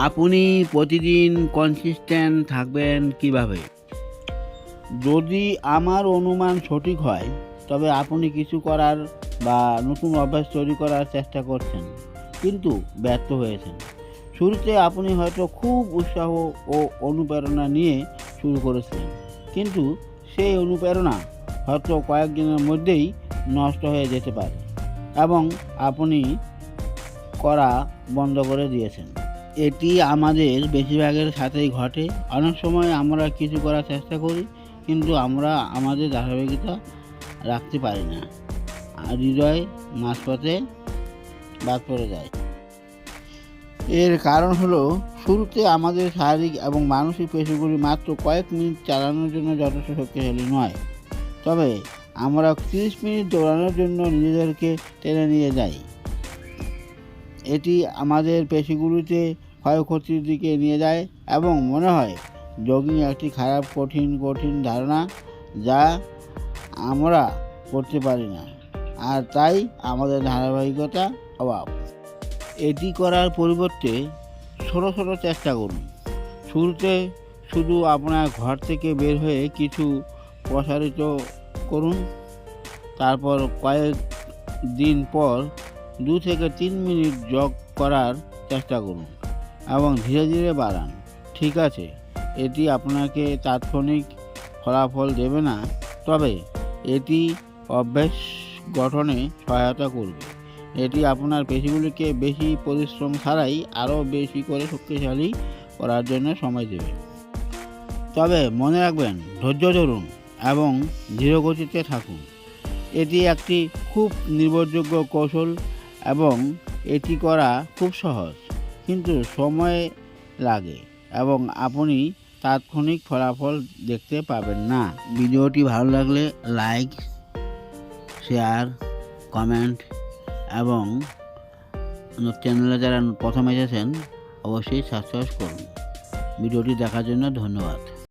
আপনি প্রতিদিন কনসিস্টেন্ট থাকবেন কিভাবে? যদি আমার অনুমান সঠিক হয় তবে আপনি কিছু করার বা নতুন অভ্যাস তৈরি করার চেষ্টা করছেন কিন্তু ব্যর্থ হয়েছেন। শুরুতে আপনি হয়তো খুব উৎসাহ ও অনুপ্রেরণা নিয়ে শুরু করেছিলেন, কিন্তু সেই অনুপ্রেরণা হয়তো কয়েকদিনের মধ্যেই নষ্ট হয়ে যেতে পারে এবং আপনি করা বন্ধ করে দিয়েছেন। এটি আমাদের বেশিরভাগের সাথেই ঘটে। অনেক সময় আমরা কিছু করার চেষ্টা করি কিন্তু আমরা আমাদের ধারাবাহিকতা রাখতে পারি না, আর হৃদয় মাঝপথে বাদ পড়ে যায়। এর কারণ হলো, শুরুতে আমাদের শারীরিক এবং মানসিক পেশিগুলি মাত্র কয়েক মিনিট চালানোর জন্য যথেষ্ট শক্তিশালী নয়। তবে আমরা 30 মিনিট দৌড়ানোর জন্য নিজেদেরকে টেনে নিয়ে যাই। এটি আমাদের পেশিগুলিতে ক্ষয়ক্ষতির দিকে নিয়ে যায় এবং মনে হয় জগিং একটি খারাপ কঠিন ধারণা যা আমরা করতে পারি না, আর তাই আমাদের ধারাবাহিকতা অভাব। এটি করার পরিবর্তে ছোট চেষ্টা করুন। শুরুতে শুধু আপনার ঘর থেকে বের হয়ে কিছু প্রসারিত করুন, তারপর কয়েক দিন পর 2 থেকে 3 মিনিট জগ করার চেষ্টা করুন এবং ধীরে ধীরে বাড়ান। ঠিক আছে, এটি আপনাকে তাৎক্ষণিক ফলাফল দেবে না, তবে এটি অভ্যাস গঠনে সহায়তা করবে। এটি আপনার পেশিগুলিকে বেশি পরিশ্রম ছাড়াই আরও বেশি করে শক্তিশালী করার জন্য সময় দেবে। তবে মনে রাখবেন, ধৈর্য ধরুন এবং ধীরগতিতে থাকুন। এটি একটি খুব নির্ভরযোগ্য কৌশল এবং এটি করা খুব সহজ, কিন্তু সময় লাগে এবং আপনি তাৎক্ষণিক ফলাফল দেখতে পাবেন না। ভিডিওটি ভালো লাগলে লাইক, শেয়ার, কমেন্ট এবং চ্যানেলে যারা প্রথম এসেছেন অবশ্যই সাবস্ক্রাইব করুন। ভিডিওটি দেখার জন্য ধন্যবাদ।